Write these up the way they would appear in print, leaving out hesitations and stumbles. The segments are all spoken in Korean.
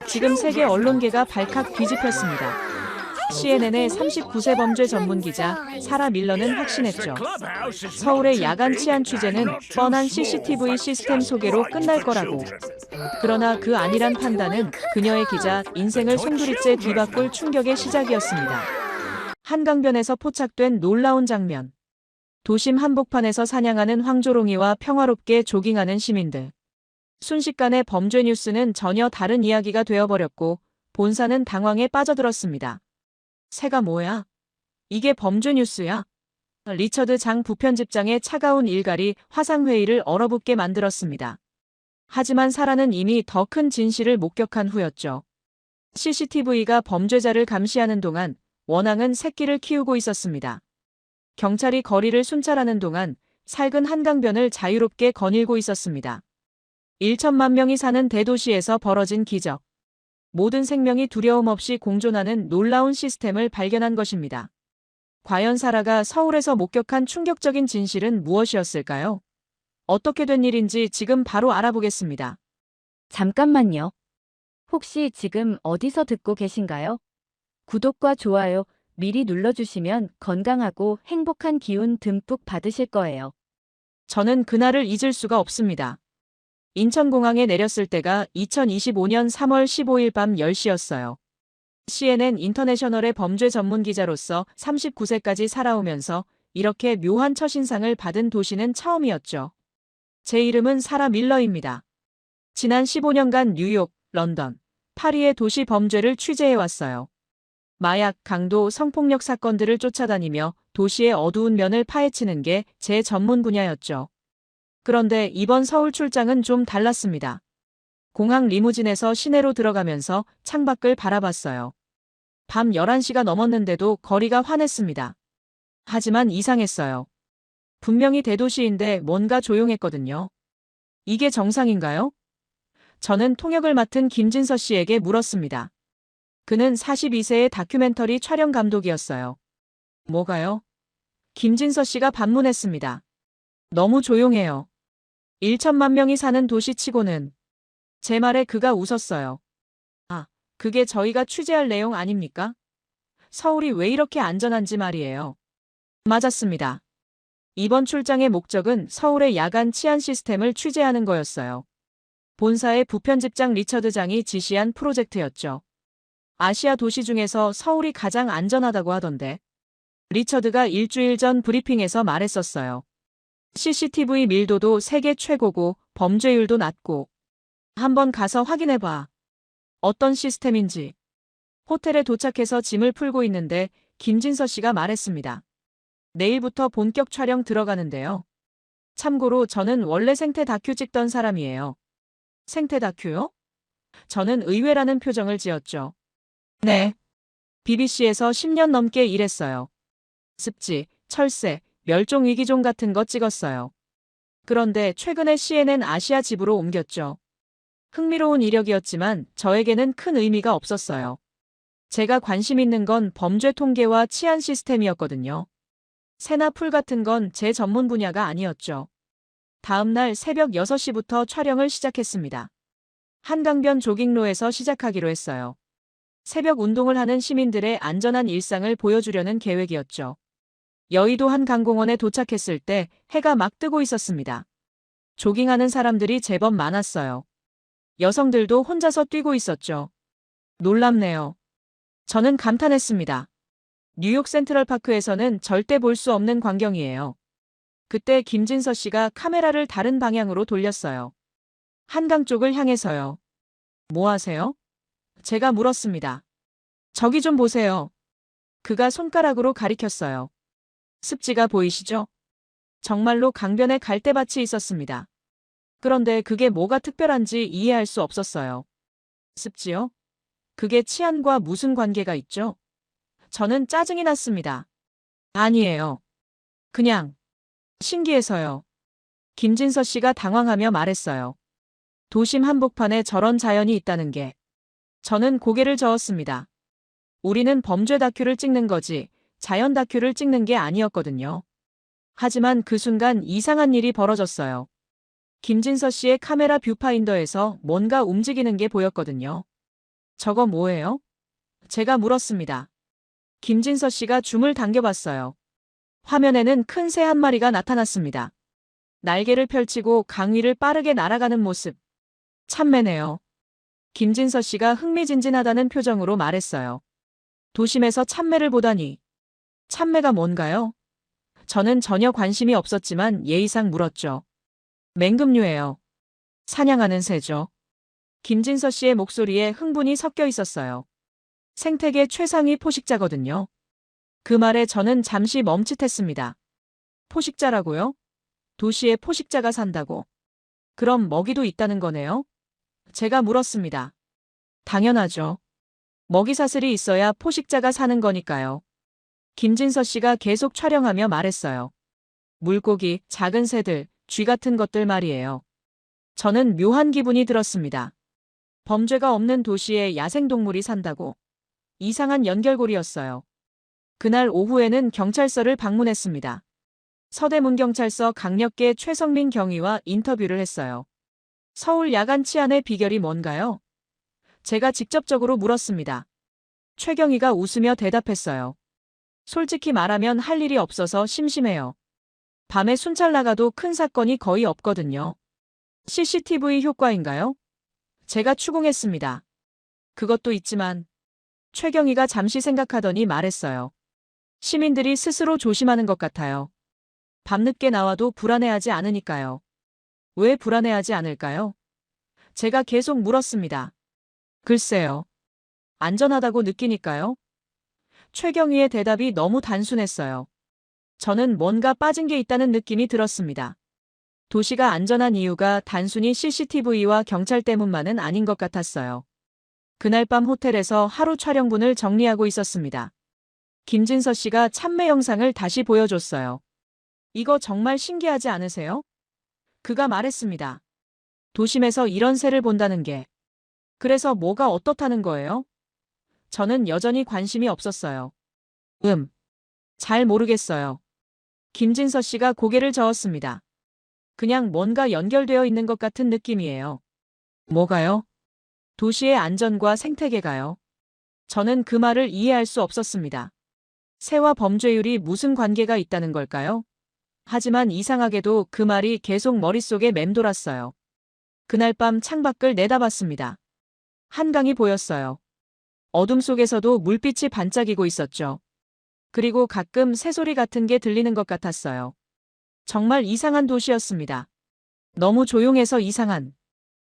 지금 세계 언론계가 발칵 뒤집혔습니다. CNN의 39세 범죄 전문 기자 사라 밀러는 확신했죠. 서울의 야간 치안 취재는 뻔한 CCTV 시스템 소개로 끝날 거라고. 그러나 그 아니란 판단은 그녀의 기자 인생을 송두리째 뒤바꿀 충격의 시작이었습니다. 한강변에서 포착된 놀라운 장면. 도심 한복판에서 사냥하는 황조롱이와 평화롭게 조깅하는 시민들. 순식간에 범죄 뉴스는 전혀 다른 이야기가 되어버렸고 본사는 당황에 빠져들었습니다. 새가 뭐야? 이게 범죄 뉴스야? 리처드 장 부편집장의 차가운 일갈이 화상회의를 얼어붙게 만들었습니다. 하지만 사라는 이미 더 큰 진실을 목격한 후였죠. CCTV가 범죄자를 감시하는 동안 원앙은 새끼를 키우고 있었습니다. 경찰이 거리를 순찰하는 동안 살근 한강변을 자유롭게 거닐고 있었습니다. 1천만 명이 사는 대도시에서 벌어진 기적. 모든 생명이 두려움 없이 공존하는 놀라운 시스템을 발견한 것입니다. 과연 사라가 서울에서 목격한 충격적인 진실은 무엇이었을까요? 어떻게 된 일인지 지금 바로 알아보겠습니다. 잠깐만요. 혹시 지금 어디서 듣고 계신가요? 구독과 좋아요 미리 눌러주시면 건강하고 행복한 기운 듬뿍 받으실 거예요. 저는 그날을 잊을 수가 없습니다. 인천공항에 내렸을 때가 2025년 3월 15일 밤 10시였어요. CNN 인터내셔널의 범죄 전문 기자로서 39세까지 살아오면서 이렇게 묘한 첫인상을 받은 도시는 처음이었죠. 제 이름은 사라 밀러입니다. 지난 15년간 뉴욕, 런던, 파리의 도시 범죄를 취재해왔어요. 마약, 강도, 성폭력 사건들을 쫓아다니며 도시의 어두운 면을 파헤치는 게 제 전문 분야였죠. 그런데 이번 서울 출장은 좀 달랐습니다. 공항 리무진에서 시내로 들어가면서 창밖을 바라봤어요. 밤 11시가 넘었는데도 거리가 환했습니다. 하지만 이상했어요. 분명히 대도시인데 뭔가 조용했거든요. 이게 정상인가요? 저는 통역을 맡은 김진서 씨에게 물었습니다. 그는 42세의 다큐멘터리 촬영 감독이었어요. 뭐가요? 김진서 씨가 반문했습니다. 너무 조용해요. 1천만 명이 사는 도시치고는. 제 말에 그가 웃었어요. 아, 그게 저희가 취재할 내용 아닙니까? 서울이 왜 이렇게 안전한지 말이에요. 맞았습니다. 이번 출장의 목적은 서울의 야간 치안 시스템을 취재하는 거였어요. 본사의 부편집장 리처드 장이 지시한 프로젝트였죠. 아시아 도시 중에서 서울이 가장 안전하다고 하던데. 리처드가 일주일 전 브리핑에서 말했었어요. CCTV 밀도도 세계 최고고 범죄율도 낮고. 한번 가서 확인해봐. 어떤 시스템인지. 호텔에 도착해서 짐을 풀고 있는데 김진서 씨가 말했습니다. 내일부터 본격 촬영 들어가는데요. 참고로 저는 원래 생태 다큐 찍던 사람이에요. 생태 다큐요? 저는 의외라는 표정을 지었죠. 네. BBC에서 10년 넘게 일했어요. 습지, 철새, 멸종위기종 같은 거 찍었어요. 그런데 최근에 CNN 아시아 지부로 옮겼죠. 흥미로운 이력이었지만 저에게는 큰 의미가 없었어요. 제가 관심 있는 건 범죄 통계와 치안 시스템이었거든요. 새나 풀 같은 건 제 전문 분야가 아니었죠. 다음 날 새벽 6시부터 촬영을 시작했습니다. 한강변 조깅로에서 시작하기로 했어요. 새벽 운동을 하는 시민들의 안전한 일상을 보여주려는 계획이었죠. 여의도 한강공원에 도착했을 때 해가 막 뜨고 있었습니다. 조깅하는 사람들이 제법 많았어요. 여성들도 혼자서 뛰고 있었죠. 놀랍네요. 저는 감탄했습니다. 뉴욕 센트럴파크에서는 절대 볼 수 없는 광경이에요. 그때 김진서 씨가 카메라를 다른 방향으로 돌렸어요. 한강 쪽을 향해서요. 뭐 하세요? 제가 물었습니다. 저기 좀 보세요. 그가 손가락으로 가리켰어요. 습지가 보이시죠? 정말로 강변에 갈대밭이 있었습니다. 그런데 그게 뭐가 특별한지 이해할 수 없었어요. 습지요? 그게 치안과 무슨 관계가 있죠? 저는 짜증이 났습니다. 아니에요. 그냥 신기해서요. 김진서 씨가 당황하며 말했어요. 도심 한복판에 저런 자연이 있다는 게. 저는 고개를 저었습니다. 우리는 범죄 다큐를 찍는 거지 자연 다큐를 찍는 게 아니었거든요. 하지만 그 순간 이상한 일이 벌어졌어요. 김진서 씨의 카메라 뷰파인더에서 뭔가 움직이는 게 보였거든요. 저거 뭐예요? 제가 물었습니다. 김진서 씨가 줌을 당겨봤어요. 화면에는 큰 새 한 마리가 나타났습니다. 날개를 펼치고 강 위를 빠르게 날아가는 모습. 참매네요. 김진서 씨가 흥미진진하다는 표정으로 말했어요. 도심에서 참매를 보다니. 참매가 뭔가요? 저는 전혀 관심이 없었지만 예의상 물었죠. 맹금류예요. 사냥하는 새죠. 김진서 씨의 목소리에 흥분이 섞여 있었어요. 생태계 최상위 포식자거든요. 그 말에 저는 잠시 멈칫했습니다. 포식자라고요? 도시에 포식자가 산다고. 그럼 먹이도 있다는 거네요? 제가 물었습니다. 당연하죠. 먹이 사슬이 있어야 포식자가 사는 거니까요. 김진서 씨가 계속 촬영하며 말했어요. 물고기, 작은 새들, 쥐 같은 것들 말이에요. 저는 묘한 기분이 들었습니다. 범죄가 없는 도시에 야생동물이 산다고. 이상한 연결고리였어요. 그날 오후에는 경찰서를 방문했습니다. 서대문경찰서 강력계 최성민 경위와 인터뷰를 했어요. 서울 야간 치안의 비결이 뭔가요? 제가 직접적으로 물었습니다. 최경희가 웃으며 대답했어요. 솔직히 말하면 할 일이 없어서 심심해요. 밤에 순찰 나가도 큰 사건이 거의 없거든요. CCTV 효과인가요? 제가 추궁했습니다. 그것도 있지만 최경희가 잠시 생각하더니 말했어요. 시민들이 스스로 조심하는 것 같아요. 밤늦게 나와도 불안해하지 않으니까요. 왜 불안해하지 않을까요? 제가 계속 물었습니다. 글쎄요. 안전하다고 느끼니까요. 최경희의 대답이 너무 단순했어요. 저는 뭔가 빠진 게 있다는 느낌이 들었습니다. 도시가 안전한 이유가 단순히 CCTV와 경찰 때문만은 아닌 것 같았어요. 그날 밤 호텔에서 하루 촬영분을 정리하고 있었습니다. 김진서 씨가 참매 영상을 다시 보여줬어요. 이거 정말 신기하지 않으세요? 그가 말했습니다. 도심에서 이런 새를 본다는 게. 그래서 뭐가 어떻다는 거예요? 저는 여전히 관심이 없었어요. 잘 모르겠어요. 김진서 씨가 고개를 저었습니다. 그냥 뭔가 연결되어 있는 것 같은 느낌이에요. 뭐가요? 도시의 안전과 생태계가요. 저는 그 말을 이해할 수 없었습니다. 새와 범죄율이 무슨 관계가 있다는 걸까요? 하지만 이상하게도 그 말이 계속 머릿속에 맴돌았어요. 그날 밤 창밖을 내다봤습니다. 한강이 보였어요. 어둠 속에서도 물빛이 반짝이고 있었죠. 그리고 가끔 새소리 같은 게 들리는 것 같았어요. 정말 이상한 도시였습니다. 너무 조용해서 이상한.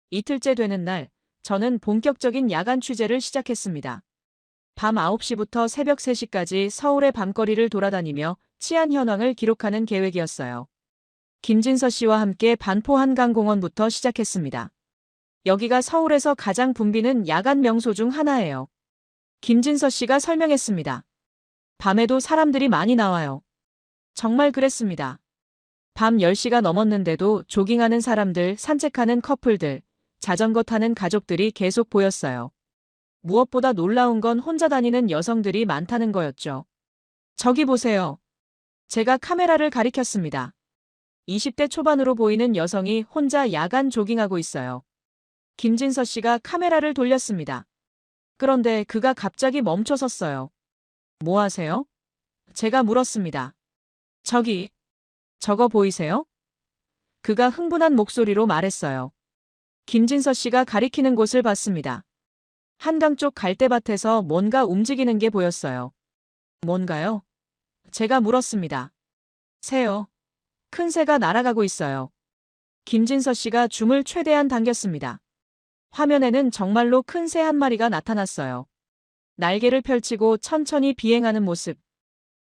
이틀째 되는 날, 저는 본격적인 야간 취재를 시작했습니다. 밤 9시부터 새벽 3시까지 서울의 밤거리를 돌아다니며 치안 현황을 기록하는 계획이었어요. 김진서 씨와 함께 반포 한강공원부터 시작했습니다. 여기가 서울에서 가장 붐비는 야간 명소 중 하나예요. 김진서 씨가 설명했습니다. 밤에도 사람들이 많이 나와요. 정말 그랬습니다. 밤 10시가 넘었는데도 조깅하는 사람들, 산책하는 커플들, 자전거 타는 가족들이 계속 보였어요. 무엇보다 놀라운 건 혼자 다니는 여성들이 많다는 거였죠. 저기 보세요. 제가 카메라를 가리켰습니다. 20대 초반으로 보이는 여성이 혼자 야간 조깅하고 있어요. 김진서 씨가 카메라를 돌렸습니다. 그런데 그가 갑자기 멈춰 섰어요. 뭐 하세요? 제가 물었습니다. 저거 보이세요? 그가 흥분한 목소리로 말했어요. 김진서 씨가 가리키는 곳을 봤습니다. 한강 쪽 갈대밭에서 뭔가 움직이는 게 보였어요. 뭔가요? 제가 물었습니다. 새요. 큰 새가 날아가고 있어요. 김진서 씨가 줌을 최대한 당겼습니다. 화면에는 정말로 큰 새 한 마리가 나타났어요. 날개를 펼치고 천천히 비행하는 모습.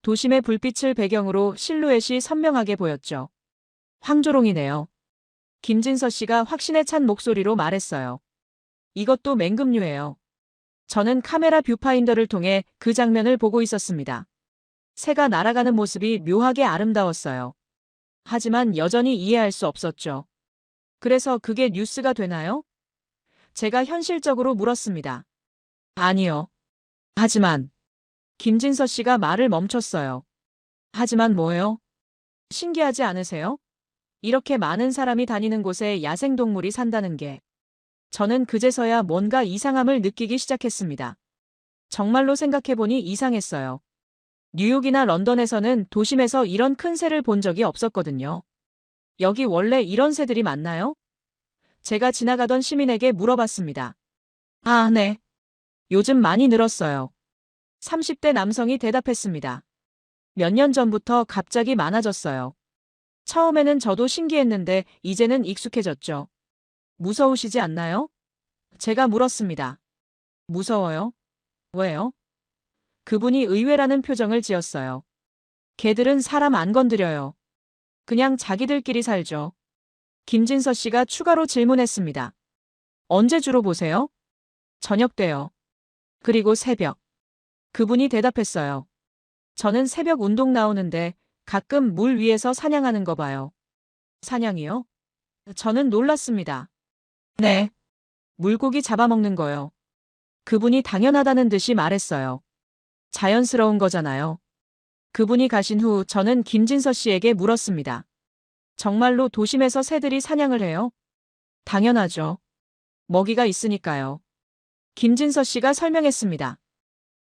도심의 불빛을 배경으로 실루엣이 선명하게 보였죠. 황조롱이네요. 김진서 씨가 확신에 찬 목소리로 말했어요. 이것도 맹금류예요. 저는 카메라 뷰파인더를 통해 그 장면을 보고 있었습니다. 새가 날아가는 모습이 묘하게 아름다웠어요. 하지만 여전히 이해할 수 없었죠. 그래서 그게 뉴스가 되나요? 제가 현실적으로 물었습니다. 아니요. 하지만 김진서 씨가 말을 멈췄어요. 하지만 뭐예요? 신기하지 않으세요? 이렇게 많은 사람이 다니는 곳에 야생동물이 산다는 게. 저는 그제서야 뭔가 이상함을 느끼기 시작했습니다. 정말로 생각해보니 이상했어요. 뉴욕이나 런던에서는 도심에서 이런 큰 새를 본 적이 없었거든요. 여기 원래 이런 새들이 많나요? 제가 지나가던 시민에게 물어봤습니다. 아, 네. 요즘 많이 늘었어요. 30대 남성이 대답했습니다. 몇 년 전부터 갑자기 많아졌어요. 처음에는 저도 신기했는데 이제는 익숙해졌죠. 무서우시지 않나요? 제가 물었습니다. 무서워요? 왜요? 그분이 의외라는 표정을 지었어요. 개들은 사람 안 건드려요. 그냥 자기들끼리 살죠. 김진서 씨가 추가로 질문했습니다. 언제 주로 보세요? 저녁 때요. 그리고 새벽. 그분이 대답했어요. 저는 새벽 운동 나오는데 가끔 물 위에서 사냥하는 거 봐요. 사냥이요? 저는 놀랐습니다. 네. 물고기 잡아먹는 거요. 그분이 당연하다는 듯이 말했어요. 자연스러운 거잖아요. 그분이 가신 후 저는 김진서 씨에게 물었습니다. 정말로 도심에서 새들이 사냥을 해요? 당연하죠. 먹이가 있으니까요. 김진서 씨가 설명했습니다.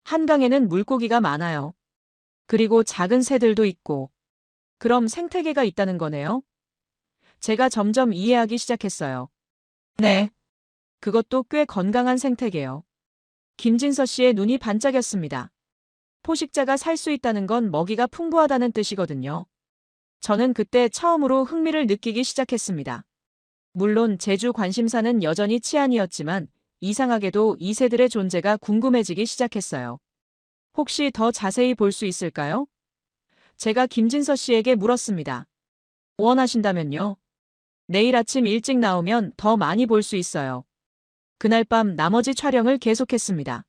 한강에는 물고기가 많아요. 그리고 작은 새들도 있고. 그럼 생태계가 있다는 거네요? 제가 점점 이해하기 시작했어요. 네. 그것도 꽤 건강한 생태계요. 김진서 씨의 눈이 반짝였습니다. 포식자가 살 수 있다는 건 먹이가 풍부하다는 뜻이거든요. 저는 그때 처음으로 흥미를 느끼기 시작했습니다. 물론 제주 관심사는 여전히 치안이었지만 이상하게도 이 새들의 존재가 궁금해지기 시작했어요. 혹시 더 자세히 볼 수 있을까요? 제가 김진서 씨에게 물었습니다. 원하신다면요. 내일 아침 일찍 나오면 더 많이 볼 수 있어요. 그날 밤 나머지 촬영을 계속했습니다.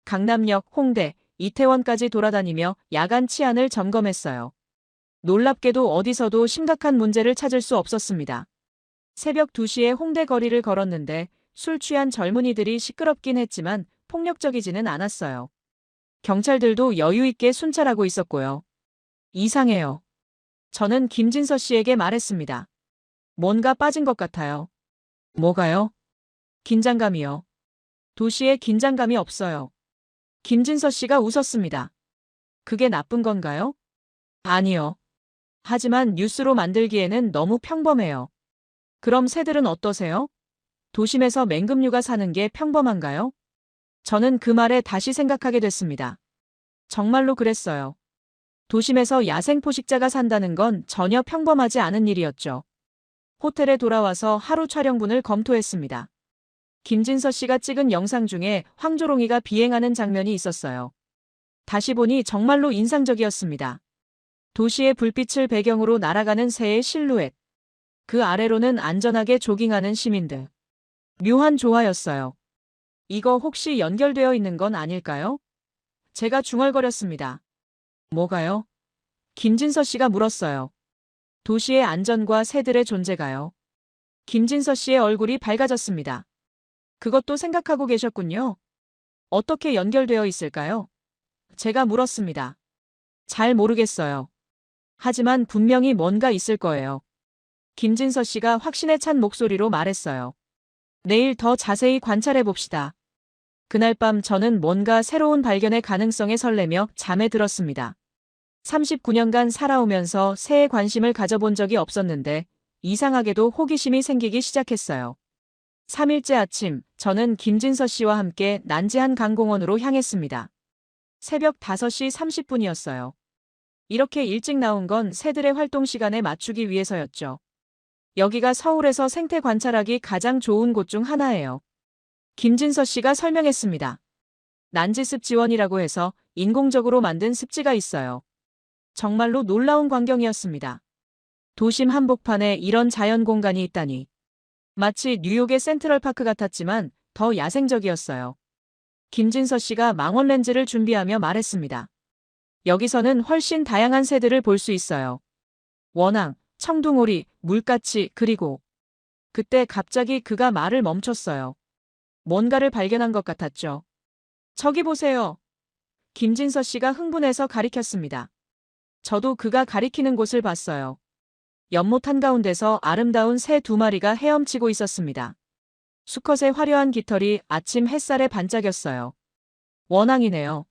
강남역, 홍대, 이태원까지 돌아다니며 야간 치안을 점검했어요. 놀랍게도 어디서도 심각한 문제를 찾을 수 없었습니다. 새벽 2시에 홍대 거리를 걸었는데 술 취한 젊은이들이 시끄럽긴 했지만 폭력적이지는 않았어요. 경찰들도 여유 있게 순찰하고 있었고요. 이상해요. 저는 김진서 씨에게 말했습니다. 뭔가 빠진 것 같아요. 뭐가요? 긴장감이요. 도시에 긴장감이 없어요. 김진서 씨가 웃었습니다. 그게 나쁜 건가요? 아니요. 하지만 뉴스로 만들기에는 너무 평범해요. 그럼 새들은 어떠세요? 도심에서 맹금류가 사는 게 평범한가요? 저는 그 말에 다시 생각하게 됐습니다. 정말로 그랬어요. 도심에서 야생 포식자가 산다는 건 전혀 평범하지 않은 일이었죠. 호텔에 돌아와서 하루 촬영분을 검토했습니다. 김진서 씨가 찍은 영상 중에 황조롱이가 비행하는 장면이 있었어요. 다시 보니 정말로 인상적이었습니다. 도시의 불빛을 배경으로 날아가는 새의 실루엣. 그 아래로는 안전하게 조깅하는 시민들. 묘한 조화였어요. 이거 혹시 연결되어 있는 건 아닐까요? 제가 중얼거렸습니다. 뭐가요? 김진서 씨가 물었어요. 도시의 안전과 새들의 존재가요. 김진서 씨의 얼굴이 밝아졌습니다. 그것도 생각하고 계셨군요. 어떻게 연결되어 있을까요? 제가 물었습니다. 잘 모르겠어요. 하지만 분명히 뭔가 있을 거예요. 김진서 씨가 확신에 찬 목소리로 말했어요. 내일 더 자세히 관찰해 봅시다. 그날 밤 저는 뭔가 새로운 발견의 가능성에 설레며 잠에 들었습니다. 39년간 살아오면서 새에 관심을 가져본 적이 없었는데 이상하게도 호기심이 생기기 시작했어요. 3일째 아침, 저는 김진서 씨와 함께 난지한 강공원으로 향했습니다. 새벽 5시 30분이었어요. 이렇게 일찍 나온 건 새들의 활동 시간에 맞추기 위해서였죠. 여기가 서울에서 생태 관찰하기 가장 좋은 곳 중 하나예요. 김진서 씨가 설명했습니다. 난지습 지원이라고 해서 인공적으로 만든 습지가 있어요. 정말로 놀라운 광경이었습니다. 도심 한복판에 이런 자연 공간이 있다니. 마치 뉴욕의 센트럴파크 같았지만 더 야생적이었어요. 김진서 씨가 망원 렌즈를 준비하며 말했습니다. 여기서는 훨씬 다양한 새들을 볼 수 있어요. 원앙, 청둥오리, 물가치, 그리고 그때 갑자기 그가 말을 멈췄어요. 뭔가를 발견한 것 같았죠. 저기 보세요. 김진서 씨가 흥분해서 가리켰습니다. 저도 그가 가리키는 곳을 봤어요. 연못 한가운데서 아름다운 새 2마리가 헤엄치고 있었습니다. 수컷의 화려한 깃털이 아침 햇살에 반짝였어요. 원앙이네요.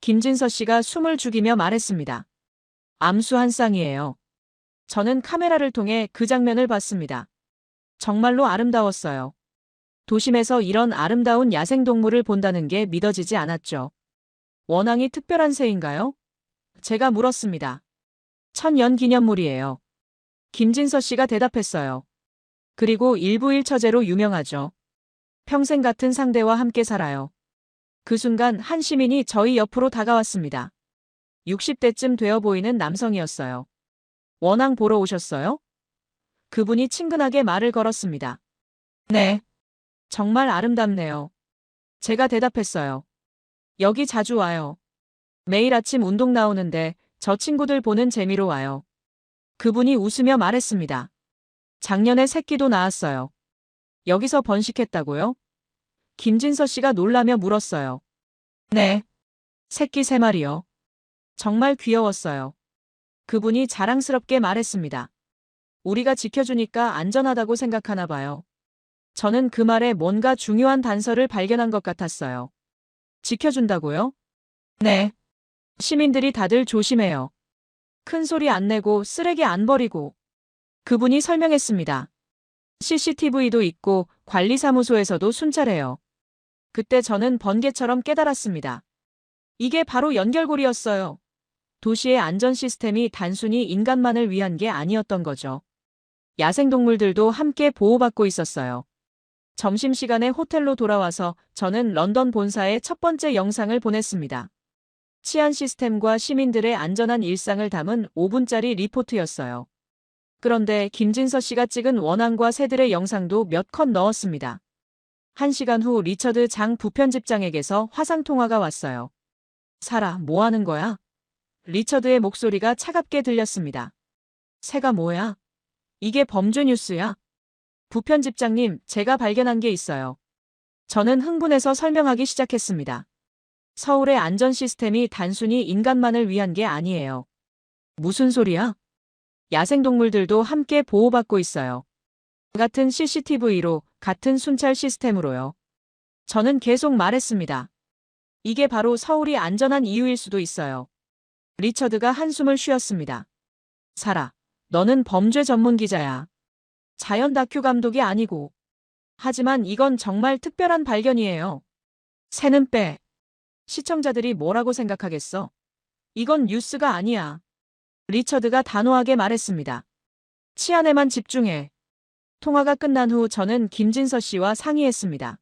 김진서 씨가 숨을 죽이며 말했습니다. 암수 한 쌍이에요. 저는 카메라를 통해 그 장면을 봤습니다. 정말로 아름다웠어요. 도심에서 이런 아름다운 야생동물을 본다는 게 믿어지지 않았죠. 원앙이 특별한 새인가요? 제가 물었습니다. 천연 기념물이에요. 김진서 씨가 대답했어요. 그리고 일부일처제로 유명하죠. 평생 같은 상대와 함께 살아요. 그 순간 한 시민이 저희 옆으로 다가왔습니다. 60대쯤 되어 보이는 남성이었어요. 원앙 보러 오셨어요? 그분이 친근하게 말을 걸었습니다. 네. 정말 아름답네요. 제가 대답했어요. 여기 자주 와요. 매일 아침 운동 나오는데 저 친구들 보는 재미로 와요. 그분이 웃으며 말했습니다. 작년에 새끼도 낳았어요. 여기서 번식했다고요? 김진서 씨가 놀라며 물었어요. 네. 새끼 3마리요. 정말 귀여웠어요. 그분이 자랑스럽게 말했습니다. 우리가 지켜주니까 안전하다고 생각하나 봐요. 저는 그 말에 뭔가 중요한 단서를 발견한 것 같았어요. 지켜준다고요? 네. 시민들이 다들 조심해요. 큰 소리 안 내고 쓰레기 안 버리고. 그분이 설명했습니다. CCTV도 있고 관리사무소에서도 순찰해요. 그때 저는 번개처럼 깨달았습니다. 이게 바로 연결고리였어요. 도시의 안전 시스템이 단순히 인간만을 위한 게 아니었던 거죠. 야생동물들도 함께 보호받고 있었어요. 점심시간에 호텔로 돌아와서 저는 런던 본사에 첫 번째 영상을 보냈습니다. 치안 시스템과 시민들의 안전한 일상을 담은 5분짜리 리포트였어요. 그런데 김진서 씨가 찍은 원앙과 새들의 영상도 몇 컷 넣었습니다. 1시간 후 리처드 장 부편집장에게서 화상통화가 왔어요. 사라, 뭐 하는 거야? 리처드의 목소리가 차갑게 들렸습니다. 새가 뭐야? 이게 범죄 뉴스야. 부편집장님, 제가 발견한 게 있어요. 저는 흥분해서 설명하기 시작했습니다. 서울의 안전 시스템이 단순히 인간만을 위한 게 아니에요. 무슨 소리야? 야생동물들도 함께 보호받고 있어요. 같은 CCTV로, 같은 순찰 시스템으로요. 저는 계속 말했습니다. 이게 바로 서울이 안전한 이유일 수도 있어요. 리처드가 한숨을 쉬었습니다. 사라, 너는 범죄 전문 기자야. 자연 다큐 감독이 아니고. 하지만 이건 정말 특별한 발견이에요. 새는 빼. 시청자들이 뭐라고 생각하겠어? 이건 뉴스가 아니야. 리처드가 단호하게 말했습니다. 치안에만 집중해. 통화가 끝난 후 저는 김진서 씨와 상의했습니다.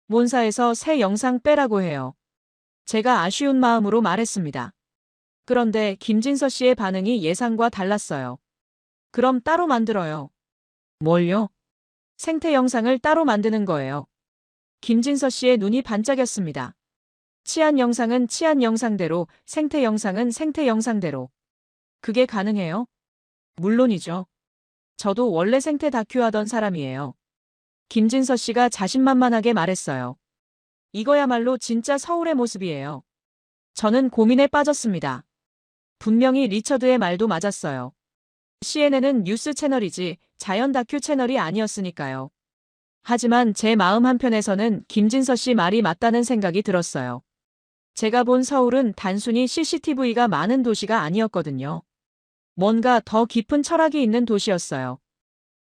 본사에서 새 영상 빼라고 해요. 제가 아쉬운 마음으로 말했습니다. 그런데 김진서 씨의 반응이 예상과 달랐어요. 그럼 따로 만들어요. 뭘요? 생태 영상을 따로 만드는 거예요. 김진서 씨의 눈이 반짝였습니다. 치안 영상은 치안 영상대로, 생태 영상은 생태 영상대로. 그게 가능해요? 물론이죠. 저도 원래 생태 다큐 하던 사람이에요. 김진서 씨가 자신만만하게 말했어요. 이거야말로 진짜 서울의 모습이에요. 저는 고민에 빠졌습니다. 분명히 리처드의 말도 맞았어요. CNN은 뉴스 채널이지 자연 다큐 채널이 아니었으니까요. 하지만 제 마음 한편에서는 김진서 씨 말이 맞다는 생각이 들었어요. 제가 본 서울은 단순히 CCTV가 많은 도시가 아니었거든요. 뭔가 더 깊은 철학이 있는 도시였어요.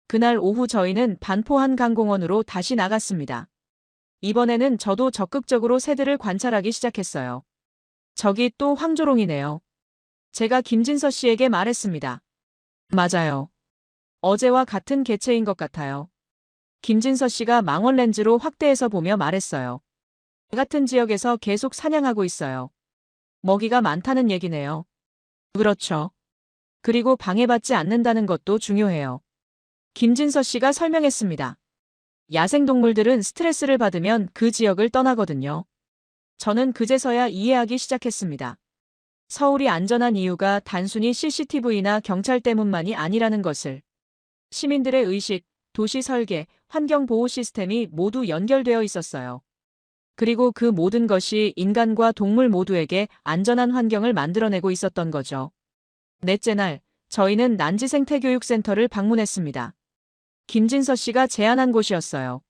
그날 오후 저희는 반포 한강공원으로 다시 나갔습니다. 이번에는 저도 적극적으로 새들을 관찰하기 시작했어요. 저기 또 황조롱이네요. 제가 김진서 씨에게 말했습니다. 맞아요. 어제와 같은 개체인 것 같아요. 김진서 씨가 망원 렌즈로 확대해서 보며 말했어요. 같은 지역에서 계속 사냥하고 있어요. 먹이가 많다는 얘기네요. 그렇죠. 그리고 방해받지 않는다는 것도 중요해요. 김진서 씨가 설명했습니다. 야생동물들은 스트레스를 받으면 그 지역을 떠나거든요. 저는 그제서야 이해하기 시작했습니다. 서울이 안전한 이유가 단순히 CCTV나 경찰 때문만이 아니라는 것을. 시민들의 의식, 도시 설계, 환경 보호 시스템이 모두 연결되어 있었어요. 그리고 그 모든 것이 인간과 동물 모두에게 안전한 환경을 만들어내고 있었던 거죠. 넷째 날, 저희는 난지생태교육센터를 방문했습니다. 김진서 씨가 제안한 곳이었어요.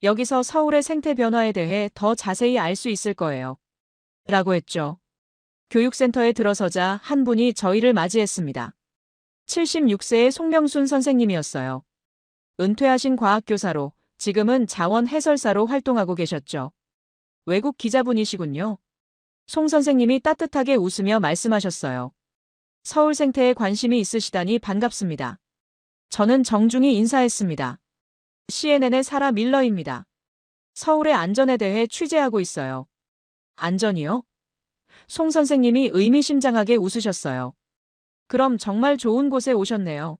여기서 서울의 생태 변화에 대해 더 자세히 알 수 있을 거예요. 라고 했죠. 교육센터에 들어서자 한 분이 저희를 맞이했습니다. 76세의 송명순 선생님이었어요. 은퇴하신 과학교사로 지금은 자원 해설사로 활동하고 계셨죠. 외국 기자분이시군요. 송 선생님이 따뜻하게 웃으며 말씀하셨어요. 서울 생태에 관심이 있으시다니 반갑습니다. 저는 정중히 인사했습니다. CNN의 사라 밀러입니다. 서울의 안전에 대해 취재하고 있어요. 안전이요? 송 선생님이 의미심장하게 웃으셨어요. 그럼 정말 좋은 곳에 오셨네요.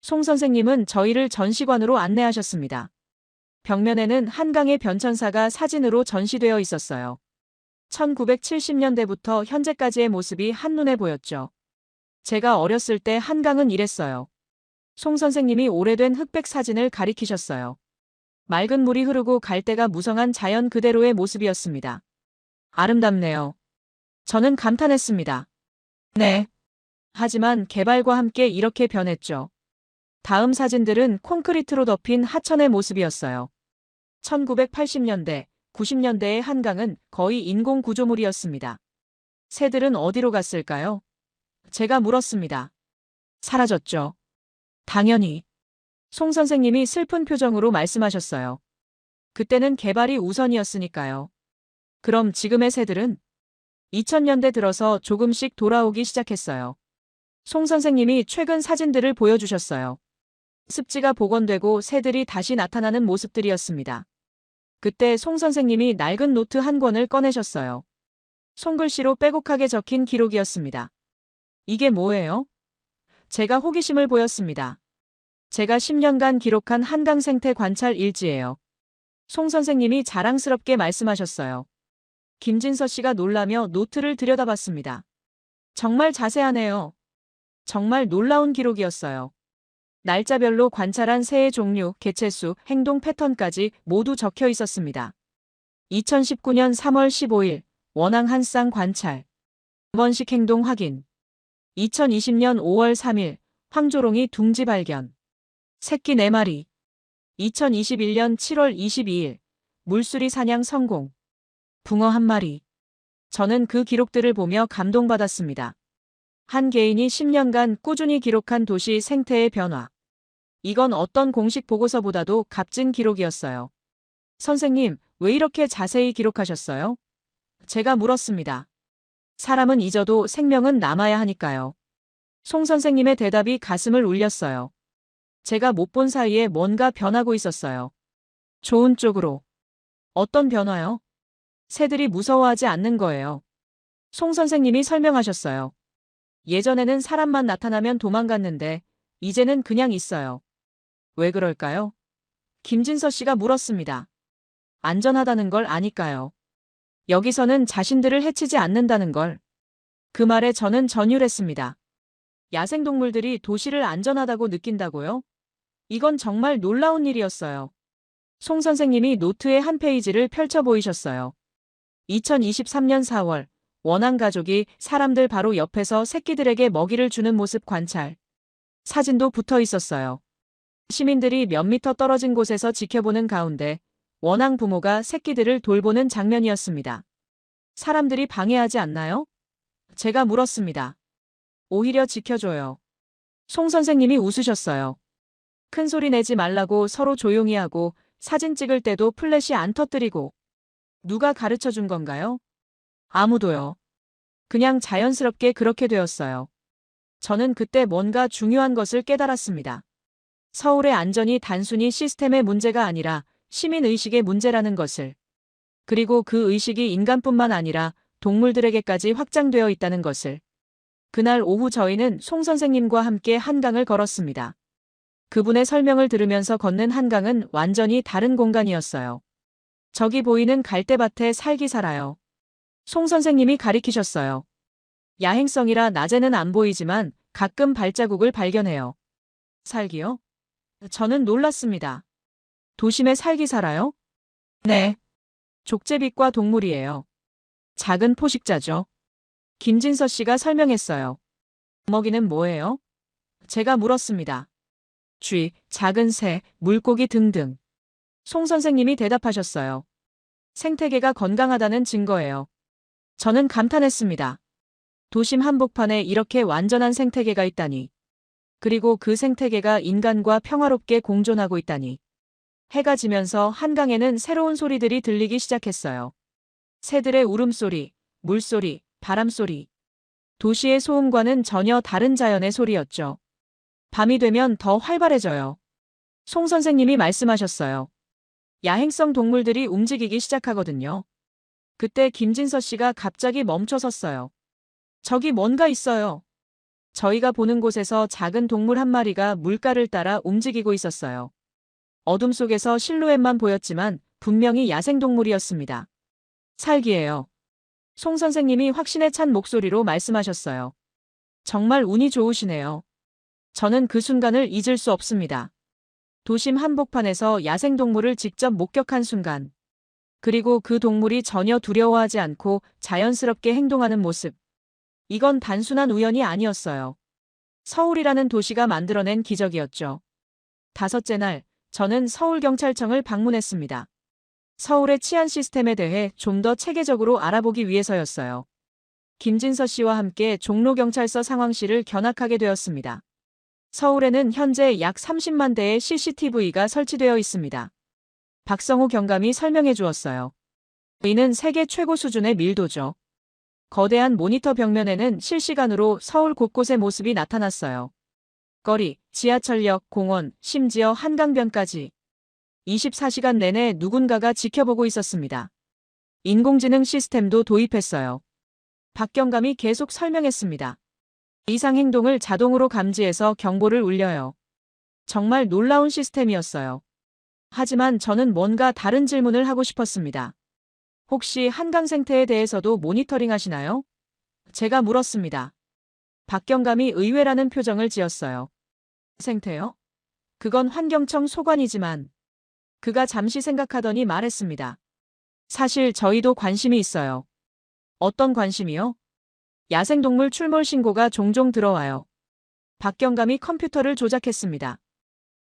송 선생님은 저희를 전시관으로 안내하셨습니다. 벽면에는 한강의 변천사가 사진으로 전시되어 있었어요. 1970년대부터 현재까지의 모습이 한눈에 보였죠. 제가 어렸을 때 한강은 이랬어요. 송 선생님이 오래된 흑백 사진을 가리키셨어요. 맑은 물이 흐르고 갈대가 무성한 자연 그대로의 모습이었습니다. 아름답네요. 저는 감탄했습니다. 네. 하지만 개발과 함께 이렇게 변했죠. 다음 사진들은 콘크리트로 덮인 하천의 모습이었어요. 1980년대, 90년대의 한강은 거의 인공 구조물이었습니다. 새들은 어디로 갔을까요? 제가 물었습니다. 사라졌죠. 당연히. 송 선생님이 슬픈 표정으로 말씀하셨어요. 그때는 개발이 우선이었으니까요. 그럼 지금의 새들은? 2000년대 들어서 조금씩 돌아오기 시작했어요. 송 선생님이 최근 사진들을 보여주셨어요. 습지가 복원되고 새들이 다시 나타나는 모습들이었습니다. 그때 송 선생님이 낡은 노트 한 권을 꺼내셨어요. 손글씨로 빼곡하게 적힌 기록이었습니다. 이게 뭐예요? 제가 호기심을 보였습니다. 제가 10년간 기록한 한강 생태 관찰 일지예요. 송 선생님이 자랑스럽게 말씀하셨어요. 김진서 씨가 놀라며 노트를 들여다봤습니다. 정말 자세하네요. 정말 놀라운 기록이었어요. 날짜별로 관찰한 새의 종류, 개체수, 행동 패턴까지 모두 적혀 있었습니다. 2019년 3월 15일 원앙 한쌍 관찰. 번식 행동 확인. 2020년 5월 3일 황조롱이 둥지 발견. 새끼 4마리. 2021년 7월 22일 물수리 사냥 성공. 붕어 1마리. 저는 그 기록들을 보며 감동받았습니다. 한 개인이 10년간 꾸준히 기록한 도시 생태의 변화. 이건 어떤 공식 보고서보다도 값진 기록이었어요. 선생님, 왜 이렇게 자세히 기록하셨어요? 제가 물었습니다. 사람은 잊어도 생명은 남아야 하니까요. 송 선생님의 대답이 가슴을 울렸어요. 제가 못 본 사이에 뭔가 변하고 있었어요. 좋은 쪽으로. 어떤 변화요? 새들이 무서워하지 않는 거예요. 송 선생님이 설명하셨어요. 예전에는 사람만 나타나면 도망갔는데 이제는 그냥 있어요. 왜 그럴까요? 김진서 씨가 물었습니다. 안전하다는 걸 아니까요. 여기서는 자신들을 해치지 않는다는 걸. 그 말에 저는 전율했습니다. 야생동물들이 도시를 안전하다고 느낀다고요? 이건 정말 놀라운 일이었어요. 송 선생님이 노트의 한 페이지를 펼쳐 보이셨어요. 2023년 4월 원앙 가족이 사람들 바로 옆에서 새끼들에게 먹이를 주는 모습 관찰. 사진도 붙어 있었어요. 시민들이 몇 미터 떨어진 곳에서 지켜보는 가운데 원앙 부모가 새끼들을 돌보는 장면이었습니다. 사람들이 방해하지 않나요? 제가 물었습니다. 오히려 지켜줘요. 송 선생님이 웃으셨어요. 큰 소리 내지 말라고 서로 조용히 하고 사진 찍을 때도 플래시 안 터뜨리고. 누가 가르쳐 준 건가요? 아무도요. 그냥 자연스럽게 그렇게 되었어요. 저는 그때 뭔가 중요한 것을 깨달았습니다. 서울의 안전이 단순히 시스템의 문제가 아니라 시민의식의 문제라는 것을. 그리고 그 의식이 인간뿐만 아니라 동물들에게까지 확장되어 있다는 것을. 그날 오후 저희는 송 선생님과 함께 한강을 걸었습니다. 그분의 설명을 들으면서 걷는 한강은 완전히 다른 공간이었어요. 저기 보이는 갈대밭에 살기 살아요. 송 선생님이 가리키셨어요. 야행성이라 낮에는 안 보이지만 가끔 발자국을 발견해요. 살기요? 저는 놀랐습니다. 도심에 살기 살아요? 네. 족제비과 동물이에요. 작은 포식자죠. 김진서 씨가 설명했어요. 먹이는 뭐예요? 제가 물었습니다. 쥐, 작은 새, 물고기 등등. 송 선생님이 대답하셨어요. 생태계가 건강하다는 증거예요. 저는 감탄했습니다. 도심 한복판에 이렇게 완전한 생태계가 있다니. 그리고 그 생태계가 인간과 평화롭게 공존하고 있다니. 해가 지면서 한강에는 새로운 소리들이 들리기 시작했어요. 새들의 울음소리, 물소리, 바람소리. 도시의 소음과는 전혀 다른 자연의 소리였죠. 밤이 되면 더 활발해져요. 송 선생님이 말씀하셨어요. 야행성 동물들이 움직이기 시작하거든요. 그때 김진서 씨가 갑자기 멈춰 섰어요. 저기 뭔가 있어요. 저희가 보는 곳에서 작은 동물 한 마리가 물가를 따라 움직이고 있었어요. 어둠 속에서 실루엣만 보였지만 분명히 야생동물이었습니다. 살기예요. 송 선생님이 확신에 찬 목소리로 말씀하셨어요. 정말 운이 좋으시네요. 저는 그 순간을 잊을 수 없습니다. 도심 한복판에서 야생동물을 직접 목격한 순간. 그리고 그 동물이 전혀 두려워하지 않고 자연스럽게 행동하는 모습. 이건 단순한 우연이 아니었어요. 서울이라는 도시가 만들어낸 기적이었죠. 다섯째 날, 저는 서울경찰청을 방문했습니다. 서울의 치안 시스템에 대해 좀 더 체계적으로 알아보기 위해서였어요. 김진서 씨와 함께 종로경찰서 상황실을 견학하게 되었습니다. 서울에는 현재 약 30만 대의 CCTV가 설치되어 있습니다. 박성호 경감이 설명해 주었어요. 이는 세계 최고 수준의 밀도죠. 거대한 모니터 벽면에는 실시간으로 서울 곳곳의 모습이 나타났어요. 거리, 지하철역, 공원, 심지어 한강변까지. 24시간 내내 누군가가 지켜보고 있었습니다. 인공지능 시스템도 도입했어요. 박 경감이 계속 설명했습니다. 이상 행동을 자동으로 감지해서 경보를 울려요. 정말 놀라운 시스템이었어요. 하지만 저는 뭔가 다른 질문을 하고 싶었습니다. 혹시 한강 생태에 대해서도 모니터링 하시나요? 제가 물었습니다. 박 경감이 의외라는 표정을 지었어요. 생태요? 그건 환경청 소관이지만. 그가 잠시 생각하더니 말했습니다. 사실 저희도 관심이 있어요. 어떤 관심이요? 야생동물 출몰 신고가 종종 들어와요. 박 경감이 컴퓨터를 조작했습니다.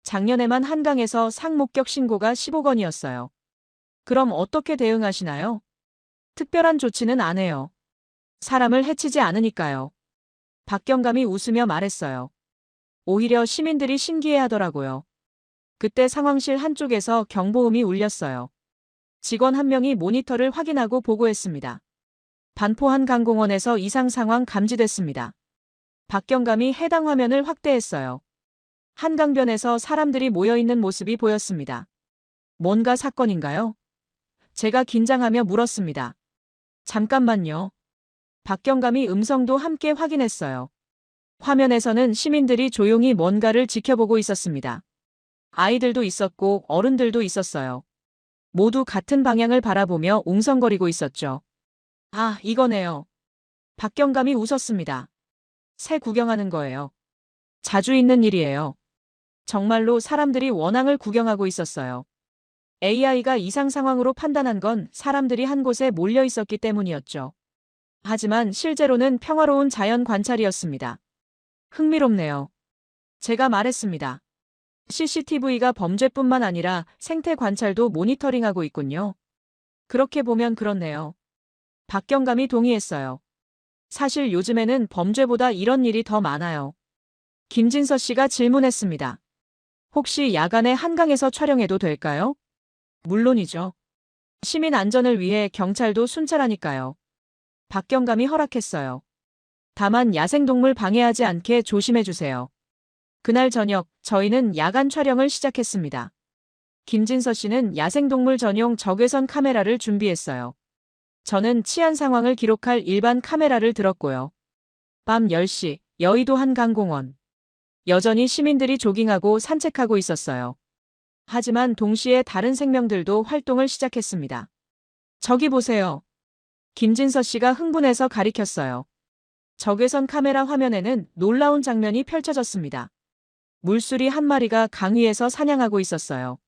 작년에만 한강에서 상목격 신고가 15건이었어요. 그럼 어떻게 대응하시나요? 특별한 조치는 안 해요. 사람을 해치지 않으니까요. 박 경감이 웃으며 말했어요. 오히려 시민들이 신기해하더라고요. 그때 상황실 한쪽에서 경보음이 울렸어요. 직원 한 명이 모니터를 확인하고 보고했습니다. 반포 한강공원에서 이상 상황 감지됐습니다. 박 경감이 해당 화면을 확대했어요. 한강변에서 사람들이 모여있는 모습이 보였습니다. 뭔가 사건인가요? 제가 긴장하며 물었습니다. 잠깐만요. 박 경감이 음성도 함께 확인했어요. 화면에서는 시민들이 조용히 뭔가를 지켜보고 있었습니다. 아이들도 있었고 어른들도 있었어요. 모두 같은 방향을 바라보며 웅성거리고 있었죠. 아, 이거네요. 박 경감이 웃었습니다. 새 구경하는 거예요. 자주 있는 일이에요. 정말로 사람들이 원앙을 구경하고 있었어요. AI가 이상 상황으로 판단한 건 사람들이 한 곳에 몰려 있었기 때문이었죠. 하지만 실제로는 평화로운 자연 관찰이었습니다. 흥미롭네요. 제가 말했습니다. CCTV가 범죄뿐만 아니라 생태 관찰도 모니터링하고 있군요. 그렇게 보면 그렇네요. 박 경감이 동의했어요. 사실 요즘에는 범죄보다 이런 일이 더 많아요. 김진서 씨가 질문했습니다. 혹시 야간에 한강에서 촬영해도 될까요? 물론이죠. 시민 안전을 위해 경찰도 순찰하니까요. 박 경감이 허락했어요. 다만 야생동물 방해하지 않게 조심해 주세요. 그날 저녁 저희는 야간 촬영을 시작했습니다. 김진서 씨는 야생동물 전용 적외선 카메라를 준비했어요. 저는 치안 상황을 기록할 일반 카메라를 들었고요. 밤 10시 여의도 한강공원. 여전히 시민들이 조깅하고 산책하고 있었어요. 하지만 동시에 다른 생명들도 활동을 시작했습니다. 저기 보세요. 김진서 씨가 흥분해서 가리켰어요. 적외선 카메라 화면에는 놀라운 장면이 펼쳐졌습니다. 물수리 한 마리가 강 위에서 사냥하고 있었어요.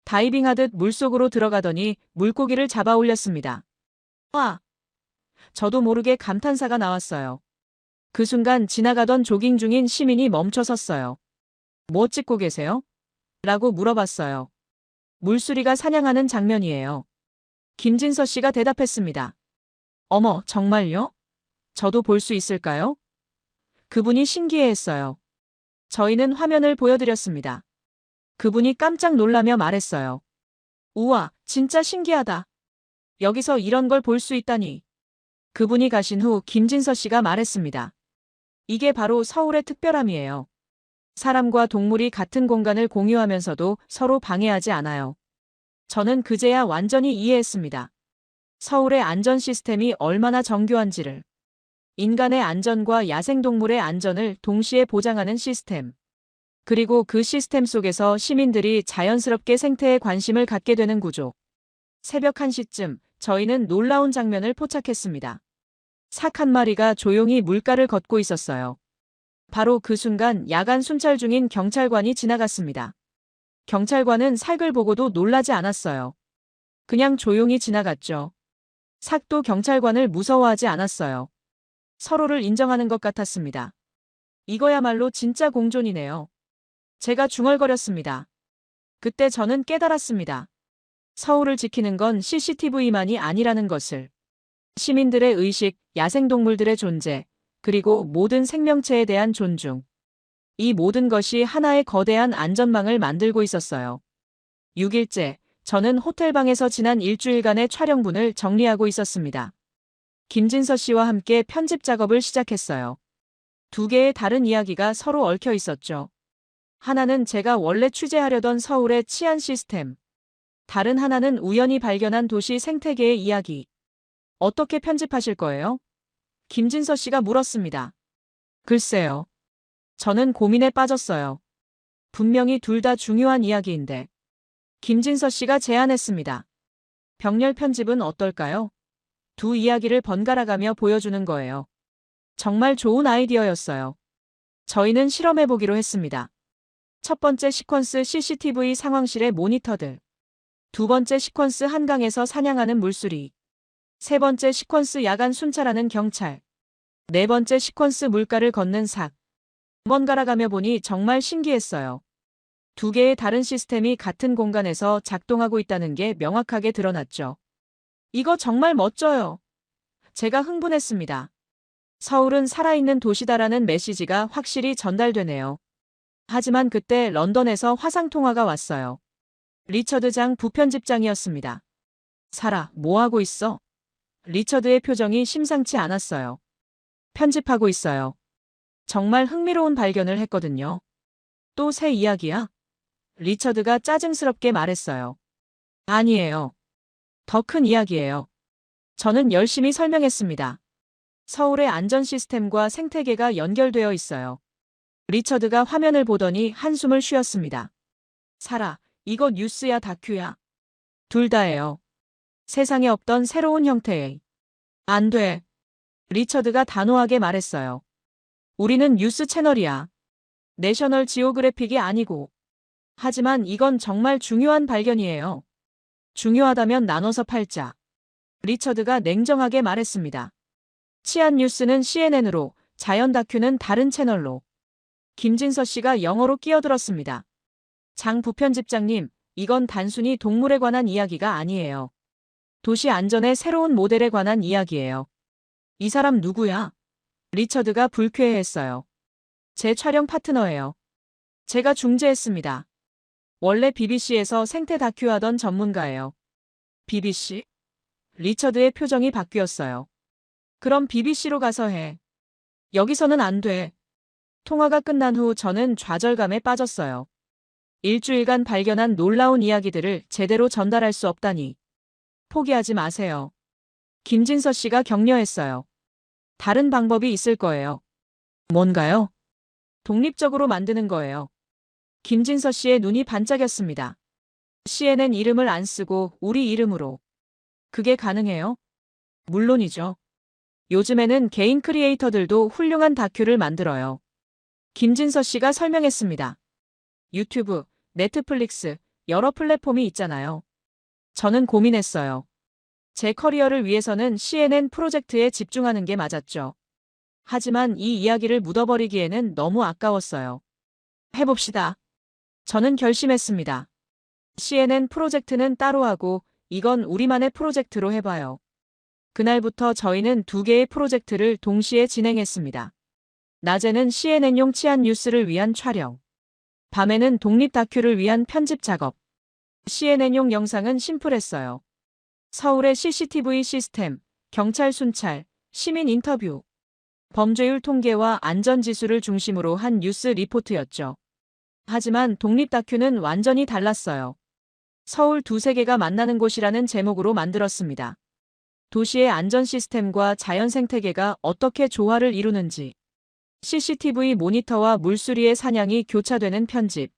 다이빙하듯 물속으로 들어가더니 물고기를 잡아 올렸습니다. 와! 저도 모르게 감탄사가 나왔어요. 그 순간 지나가던 조깅 중인 시민이 멈춰 섰어요. 뭐 찍고 계세요? 라고 물어봤어요. 물수리가 사냥하는 장면이에요. 김진서 씨가 대답했습니다. 어머, 정말요? 저도 볼 수 있을까요? 그분이 신기해했어요. 저희는 화면을 보여드렸습니다. 그분이 깜짝 놀라며 말했어요. 우와, 진짜 신기하다. 여기서 이런 걸 볼 수 있다니. 그분이 가신 후 김진서 씨가 말했습니다. 이게 바로 서울의 특별함이에요. 사람과 동물이 같은 공간을 공유하면서도 서로 방해하지 않아요. 저는 그제야 완전히 이해했습니다. 서울의 안전 시스템이 얼마나 정교한지를. 인간의 안전과 야생동물의 안전을 동시에 보장하는 시스템. 그리고 그 시스템 속에서 시민들이 자연스럽게 생태에 관심을 갖게 되는 구조. 새벽 1시쯤 저희는 놀라운 장면을 포착했습니다. 삭 한 마리가 조용히 물가를 걷고 있었어요. 바로 그 순간 야간 순찰 중인 경찰관이 지나갔습니다. 경찰관은 삭을 보고도 놀라지 않았어요. 그냥 조용히 지나갔죠. 삭도 경찰관을 무서워하지 않았어요. 서로를 인정하는 것 같았습니다. 이거야말로 진짜 공존이네요. 제가 중얼거렸습니다. 그때 저는 깨달았습니다. 서울을 지키는 건 CCTV만이 아니라는 것을. 시민들의 의식, 야생동물들의 존재, 그리고 모든 생명체에 대한 존중. 이 모든 것이 하나의 거대한 안전망을 만들고 있었어요. 6일째, 저는 호텔방에서 지난 일주일간의 촬영분을 정리하고 있었습니다. 김진서 씨와 함께 편집 작업을 시작했어요. 두 개의 다른 이야기가 서로 얽혀 있었죠. 하나는 제가 원래 취재하려던 서울의 치안 시스템. 다른 하나는 우연히 발견한 도시 생태계의 이야기. 어떻게 편집하실 거예요? 김진서 씨가 물었습니다. 글쎄요. 저는 고민에 빠졌어요. 분명히 둘 다 중요한 이야기인데. 김진서 씨가 제안했습니다. 병렬 편집은 어떨까요? 두 이야기를 번갈아가며 보여주는 거예요. 정말 좋은 아이디어였어요. 저희는 실험해보기로 했습니다. 첫 번째 시퀀스 CCTV 상황실의 모니터들. 두 번째 시퀀스 한강에서 사냥하는 물수리. 세 번째 시퀀스 야간 순찰하는 경찰. 네 번째 시퀀스 물가를 걷는 삭. 번갈아가며 보니 정말 신기했어요. 두 개의 다른 시스템이 같은 공간에서 작동하고 있다는 게 명확하게 드러났죠. 이거 정말 멋져요. 제가 흥분했습니다. 서울은 살아있는 도시다라는 메시지가 확실히 전달되네요. 하지만 그때 런던에서 화상통화가 왔어요. 리처드 장 부편집장이었습니다. 사라, 뭐하고 있어? 리처드의 표정이 심상치 않았어요. 편집하고 있어요. 정말 흥미로운 발견을 했거든요. 또 새 이야기야? 리처드가 짜증스럽게 말했어요. 아니에요. 더 큰 이야기예요. 저는 열심히 설명했습니다. 서울의 안전 시스템과 생태계가 연결되어 있어요. 리처드가 화면을 보더니 한숨을 쉬었습니다. 사라, 이거 뉴스야 다큐야? 둘 다예요. 세상에 없던 새로운 형태의. 안 돼. 리처드가 단호하게 말했어요. 우리는 뉴스 채널이야. 내셔널 지오그래픽이 아니고. 하지만 이건 정말 중요한 발견이에요. 중요하다면 나눠서 팔자. 리처드가 냉정하게 말했습니다. 치안 뉴스는 CNN으로, 자연 다큐는 다른 채널로. 김진서 씨가 영어로 끼어들었습니다. 장 부편집장님, 이건 단순히 동물에 관한 이야기가 아니에요. 도시 안전의 새로운 모델에 관한 이야기예요. 이 사람 누구야? 리처드가 불쾌해했어요. 제 촬영 파트너예요. 제가 중재했습니다. 원래 BBC에서 생태 다큐 하던 전문가예요. BBC? 리처드의 표정이 바뀌었어요. 그럼 BBC로 가서 해. 여기서는 안 돼. 통화가 끝난 후 저는 좌절감에 빠졌어요. 일주일간 발견한 놀라운 이야기들을 제대로 전달할 수 없다니. 포기하지 마세요. 김진서 씨가 격려했어요. 다른 방법이 있을 거예요. 뭔가요? 독립적으로 만드는 거예요. 김진서 씨의 눈이 반짝였습니다. CNN 이름을 안 쓰고 우리 이름으로. 그게 가능해요? 물론이죠. 요즘에는 개인 크리에이터들도 훌륭한 다큐를 만들어요. 김진서 씨가 설명했습니다. 유튜브, 넷플릭스, 여러 플랫폼이 있잖아요. 저는 고민했어요. 제 커리어를 위해서는 CNN 프로젝트에 집중하는 게 맞았죠. 하지만 이 이야기를 묻어버리기에는 너무 아까웠어요. 해봅시다. 저는 결심했습니다. CNN 프로젝트는 따로 하고 이건 우리만의 프로젝트로 해봐요. 그날부터 저희는 두 개의 프로젝트를 동시에 진행했습니다. 낮에는 CNN용 치안 뉴스를 위한 촬영, 밤에는 독립 다큐를 위한 편집 작업. CNN용 영상은 심플했어요. 서울의 CCTV 시스템, 경찰 순찰, 시민 인터뷰, 범죄율 통계와 안전지수를 중심으로 한 뉴스 리포트였죠. 하지만 독립 다큐는 완전히 달랐어요. 서울 두세 개가 만나는 곳이라는 제목으로 만들었습니다. 도시의 안전 시스템과 자연 생태계가 어떻게 조화를 이루는지, CCTV 모니터와 물수리의 사냥이 교차되는 편집,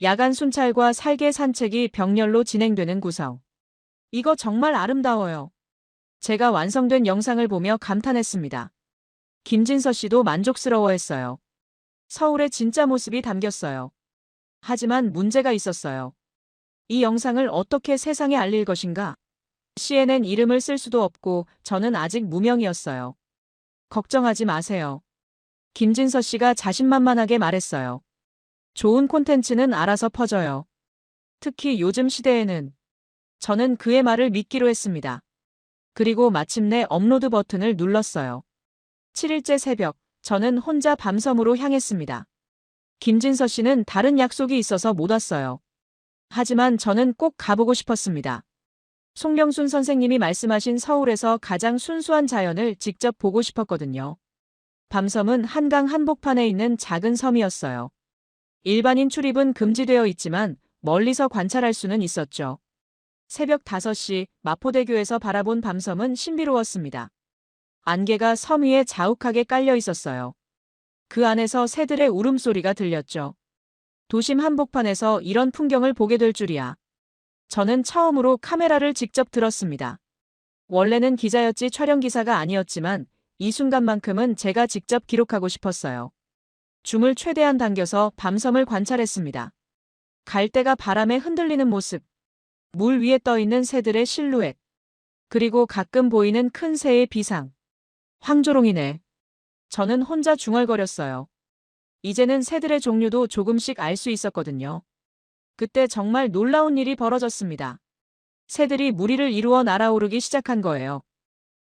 야간 순찰과 살개 산책이 병렬로 진행되는 구성. 이거 정말 아름다워요. 제가 완성된 영상을 보며 감탄했습니다. 김진서 씨도 만족스러워했어요. 서울의 진짜 모습이 담겼어요. 하지만 문제가 있었어요. 이 영상을 어떻게 세상에 알릴 것인가? CNN 이름을 쓸 수도 없고 저는 아직 무명이었어요. 걱정하지 마세요. 김진서 씨가 자신만만하게 말했어요. 좋은 콘텐츠는 알아서 퍼져요. 특히 요즘 시대에는. 저는 그의 말을 믿기로 했습니다. 그리고 마침내 업로드 버튼을 눌렀어요. 7일째 새벽, 저는 혼자 밤섬으로 향했습니다. 김진서 씨는 다른 약속이 있어서 못 왔어요. 하지만 저는 꼭 가보고 싶었습니다. 송명순 선생님이 말씀하신 서울에서 가장 순수한 자연을 직접 보고 싶었거든요. 밤섬은 한강 한복판에 있는 작은 섬이었어요. 일반인 출입은 금지되어 있지만 멀리서 관찰할 수는 있었죠. 새벽 5시 마포대교에서 바라본 밤섬은 신비로웠습니다. 안개가 섬 위에 자욱하게 깔려 있었어요. 그 안에서 새들의 울음소리가 들렸죠. 도심 한복판에서 이런 풍경을 보게 될 줄이야. 저는 처음으로 카메라를 직접 들었습니다. 원래는 기자였지 촬영기사가 아니었지만 이 순간만큼은 제가 직접 기록하고 싶었어요. 줌을 최대한 당겨서 밤섬을 관찰했습니다. 갈대가 바람에 흔들리는 모습, 물 위에 떠있는 새들의 실루엣, 그리고 가끔 보이는 큰 새의 비상. 황조롱이네. 저는 혼자 중얼거렸어요. 이제는 새들의 종류도 조금씩 알 수 있었거든요. 그때 정말 놀라운 일이 벌어졌습니다. 새들이 무리를 이루어 날아오르기 시작한 거예요.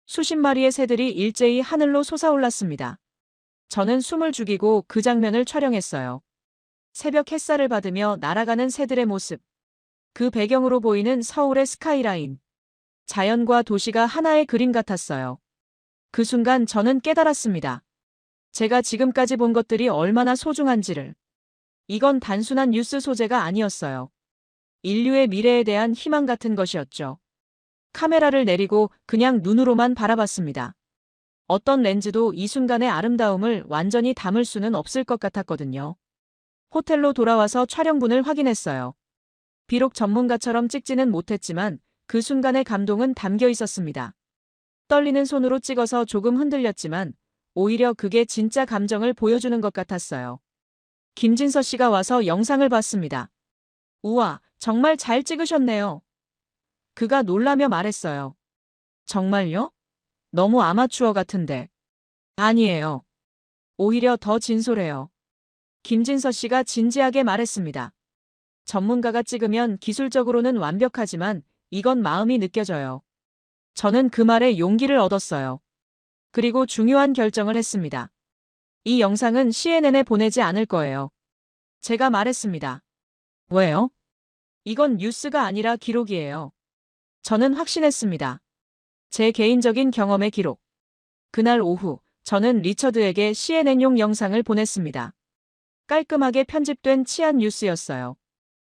수십 마리의 새들이 일제히 하늘로 솟아올랐습니다. 저는 숨을 죽이고 그 장면을 촬영했어요. 새벽 햇살을 받으며 날아가는 새들의 모습. 그 배경으로 보이는 서울의 스카이라인. 자연과 도시가 하나의 그림 같았어요. 그 순간 저는 깨달았습니다. 제가 지금까지 본 것들이 얼마나 소중한지를. 이건 단순한 뉴스 소재가 아니었어요. 인류의 미래에 대한 희망 같은 것이었죠. 카메라를 내리고 그냥 눈으로만 바라봤습니다. 어떤 렌즈도 이 순간의 아름다움을 완전히 담을 수는 없을 것 같았거든요. 호텔로 돌아와서 촬영분을 확인했어요. 비록 전문가처럼 찍지는 못했지만 그 순간의 감동은 담겨 있었습니다. 떨리는 손으로 찍어서 조금 흔들렸지만 오히려 그게 진짜 감정을 보여주는 것 같았어요. 김진서 씨가 와서 영상을 봤습니다. 우와, 정말 잘 찍으셨네요. 그가 놀라며 말했어요. 정말요? 너무 아마추어 같은데. 아니에요. 오히려 더 진솔해요. 김진서 씨가 진지하게 말했습니다. 전문가가 찍으면 기술적으로는 완벽하지만 이건 마음이 느껴져요. 저는 그 말에 용기를 얻었어요. 그리고 중요한 결정을 했습니다. 이 영상은 CNN에 보내지 않을 거예요. 제가 말했습니다. 왜요? 이건 뉴스가 아니라 기록이에요. 저는 확신했습니다. 제 개인적인 경험의 기록. 그날 오후, 저는 리처드에게 CNN용 영상을 보냈습니다. 깔끔하게 편집된 치안 뉴스였어요.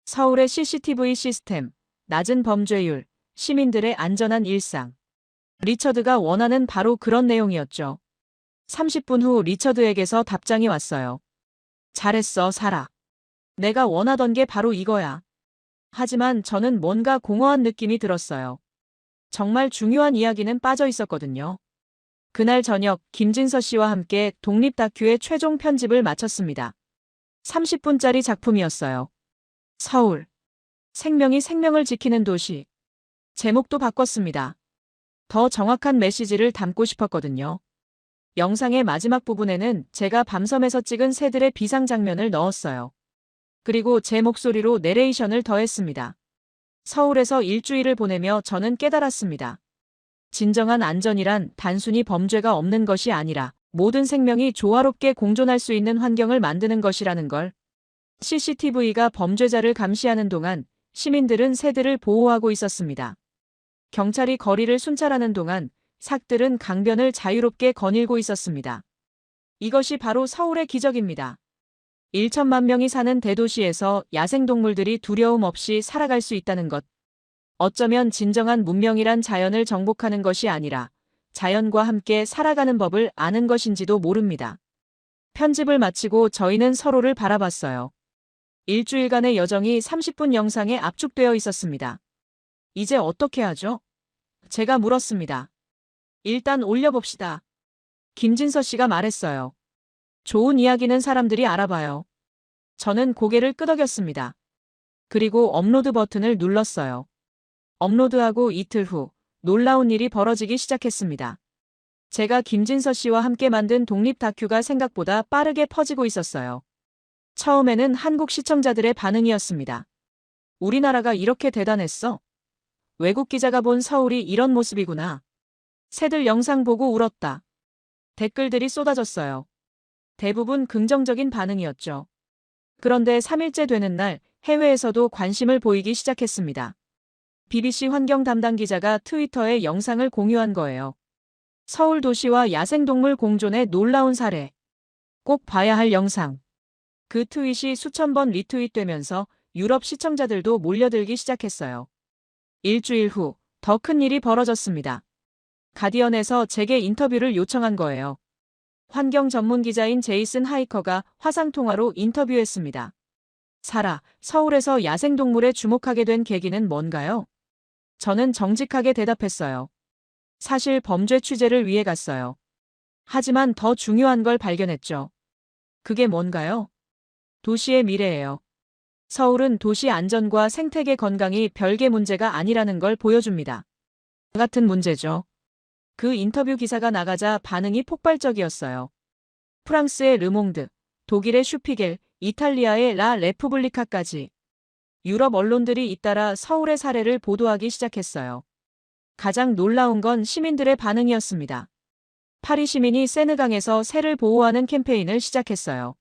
서울의 CCTV 시스템, 낮은 범죄율, 시민들의 안전한 일상. 리처드가 원하는 바로 그런 내용이었죠. 30분 후 리처드에게서 답장이 왔어요. 잘했어, 사라. 내가 원하던 게 바로 이거야. 하지만 저는 뭔가 공허한 느낌이 들었어요. 정말 중요한 이야기는 빠져 있었거든요. 그날 저녁 김진서 씨와 함께 독립 다큐의 최종 편집을 마쳤습니다. 30분짜리 작품이었어요. 서울. 생명이 생명을 지키는 도시. 제목도 바꿨습니다. 더 정확한 메시지를 담고 싶었거든요. 영상의 마지막 부분에는 제가 밤섬에서 찍은 새들의 비상 장면을 넣었어요. 그리고 제 목소리로 내레이션을 더했습니다. 서울에서 일주일을 보내며 저는 깨달았습니다. 진정한 안전이란 단순히 범죄가 없는 것이 아니라 모든 생명이 조화롭게 공존할 수 있는 환경을 만드는 것이라는 걸. CCTV가 범죄자를 감시하는 동안 시민들은 새들을 보호하고 있었습니다. 경찰이 거리를 순찰하는 동안 삭들은 강변을 자유롭게 거닐고 있었습니다. 이것이 바로 서울의 기적입니다. 1천만 명이 사는 대도시에서 야생동물들이 두려움 없이 살아갈 수 있다는 것. 어쩌면 진정한 문명이란 자연을 정복하는 것이 아니라 자연과 함께 살아가는 법을 아는 것인지도 모릅니다. 편집을 마치고 저희는 서로를 바라봤어요. 일주일간의 여정이 30분 영상에 압축되어 있었습니다. 이제 어떻게 하죠? 제가 물었습니다. 일단 올려봅시다. 김진서 씨가 말했어요. 좋은 이야기는 사람들이 알아봐요. 저는 고개를 끄덕였습니다. 그리고 업로드 버튼을 눌렀어요. 업로드하고 이틀 후 놀라운 일이 벌어지기 시작했습니다. 제가 김진서 씨와 함께 만든 독립 다큐가 생각보다 빠르게 퍼지고 있었어요. 처음에는 한국 시청자들의 반응이었습니다. 우리나라가 이렇게 대단했어? 외국 기자가 본 서울이 이런 모습이구나. 새들 영상 보고 울었다. 댓글들이 쏟아졌어요. 대부분 긍정적인 반응이었죠. 그런데 3일째 되는 날 해외에서도 관심을 보이기 시작했습니다. BBC 환경 담당 기자가 트위터에 영상을 공유한 거예요. 서울 도시와 야생동물 공존의 놀라운 사례. 꼭 봐야 할 영상. 그 트윗이 수천 번 리트윗되면서 유럽 시청자들도 몰려들기 시작했어요. 일주일 후 더 큰 일이 벌어졌습니다. 가디언에서 제게 인터뷰를 요청한 거예요. 환경 전문 기자인 제이슨 하이커가 화상통화로 인터뷰했습니다. 사라, 서울에서 야생동물에 주목하게 된 계기는 뭔가요? 저는 정직하게 대답했어요. 사실 범죄 취재를 위해 갔어요. 하지만 더 중요한 걸 발견했죠. 그게 뭔가요? 도시의 미래예요. 서울은 도시 안전과 생태계 건강이 별개 문제가 아니라는 걸 보여줍니다. 같은 문제죠. 그 인터뷰 기사가 나가자 반응이 폭발적이었어요. 프랑스의 르몽드, 독일의 슈피겔, 이탈리아의 라 레푸블리카까지. 유럽 언론들이 잇따라 서울의 사례를 보도하기 시작했어요. 가장 놀라운 건 시민들의 반응이었습니다. 파리 시민이 세느강에서 새를 보호하는 캠페인을 시작했어요.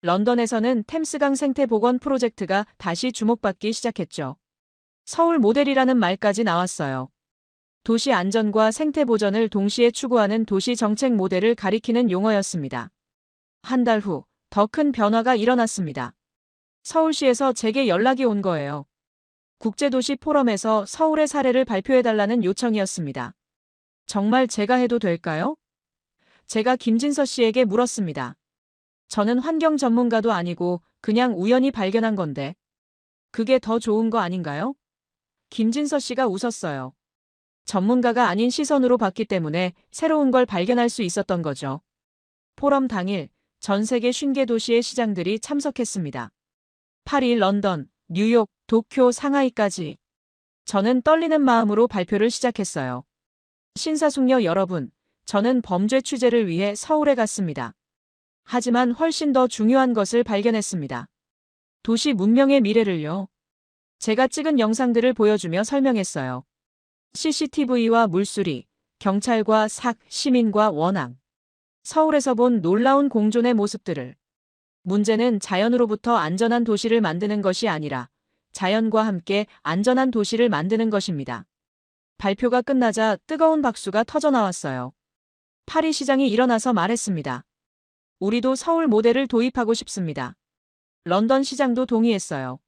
런던에서는 템스강 생태복원 프로젝트가 다시 주목받기 시작했죠. 서울 모델이라는 말까지 나왔어요. 도시 안전과 생태 보전을 동시에 추구하는 도시 정책 모델을 가리키는 용어였습니다. 한 달 후 더 큰 변화가 일어났습니다. 서울시에서 제게 연락이 온 거예요. 국제도시 포럼에서 서울의 사례를 발표해달라는 요청이었습니다. 정말 제가 해도 될까요? 제가 김진서 씨에게 물었습니다. 저는 환경 전문가도 아니고 그냥 우연히 발견한 건데. 그게 더 좋은 거 아닌가요? 김진서 씨가 웃었어요. 전문가가 아닌 시선으로 봤기 때문에 새로운 걸 발견할 수 있었던 거죠. 포럼 당일 전 세계 50개 도시의 시장들이 참석했습니다. 파리, 런던, 뉴욕, 도쿄, 상하이까지. 저는 떨리는 마음으로 발표를 시작했어요. 신사숙녀 여러분, 저는 범죄 취재를 위해 서울에 갔습니다. 하지만 훨씬 더 중요한 것을 발견했습니다. 도시 문명의 미래를요. 제가 찍은 영상들을 보여주며 설명했어요. CCTV와 물수리, 경찰과 삭, 시민과 원앙. 서울에서 본 놀라운 공존의 모습들을. 문제는 자연으로부터 안전한 도시를 만드는 것이 아니라 자연과 함께 안전한 도시를 만드는 것입니다. 발표가 끝나자 뜨거운 박수가 터져나왔어요. 파리 시장이 일어나서 말했습니다. 우리도 서울 모델을 도입하고 싶습니다. 런던 시장도 동의했어요.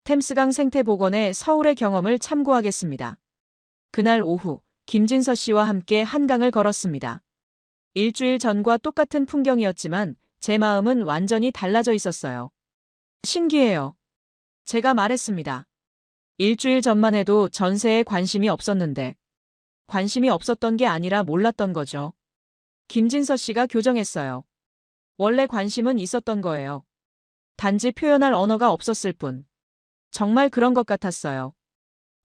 템스강 생태복원의 서울의 경험을 참고하겠습니다. 그날 오후 김진서 씨와 함께 한강을 걸었습니다. 일주일 전과 똑같은 풍경이었지만 제 마음은 완전히 달라져 있었어요. 신기해요. 제가 말했습니다. 일주일 전만 해도 전세에 관심이 없었는데 관심이 없었던 게 아니라 몰랐던 거죠. 김진서 씨가 교정했어요. 원래 관심은 있었던 거예요. 단지 표현할 언어가 없었을 뿐. 정말 그런 것 같았어요.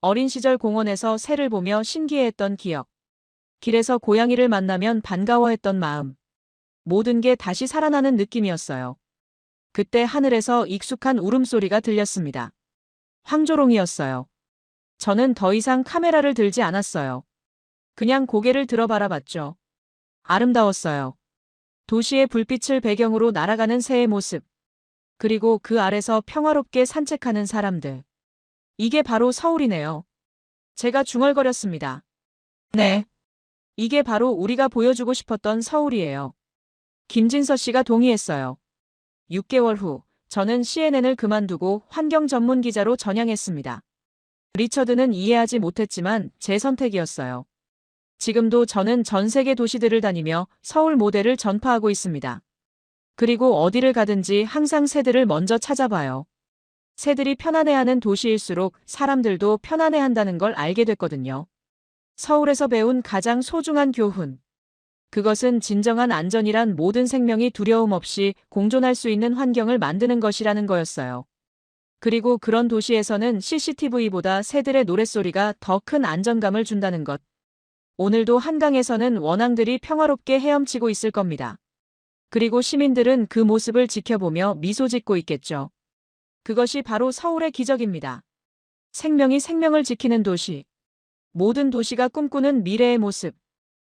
어린 시절 공원에서 새를 보며 신기해했던 기억. 길에서 고양이를 만나면 반가워했던 마음. 모든 게 다시 살아나는 느낌이었어요. 그때 하늘에서 익숙한 울음소리가 들렸습니다. 황조롱이었어요. 저는 더 이상 카메라를 들지 않았어요. 그냥 고개를 들어 바라봤죠. 아름다웠어요. 도시의 불빛을 배경으로 날아가는 새의 모습. 그리고 그 아래서 평화롭게 산책하는 사람들. 이게 바로 서울이네요. 제가 중얼거렸습니다. 네. 이게 바로 우리가 보여주고 싶었던 서울이에요. 김진서 씨가 동의했어요. 6개월 후, 저는 CNN을 그만두고 환경 전문 기자로 전향했습니다. 리처드는 이해하지 못했지만 제 선택이었어요. 지금도 저는 전 세계 도시들을 다니며 서울 모델을 전파하고 있습니다. 그리고 어디를 가든지 항상 새들을 먼저 찾아봐요. 새들이 편안해하는 도시일수록 사람들도 편안해한다는 걸 알게 됐거든요. 서울에서 배운 가장 소중한 교훈. 그것은 진정한 안전이란 모든 생명이 두려움 없이 공존할 수 있는 환경을 만드는 것이라는 거였어요. 그리고 그런 도시에서는 CCTV보다 새들의 노랫소리가 더 큰 안정감을 준다는 것. 오늘도 한강에서는 원앙들이 평화롭게 헤엄치고 있을 겁니다. 그리고 시민들은 그 모습을 지켜보며 미소 짓고 있겠죠. 그것이 바로 서울의 기적입니다. 생명이 생명을 지키는 도시. 모든 도시가 꿈꾸는 미래의 모습.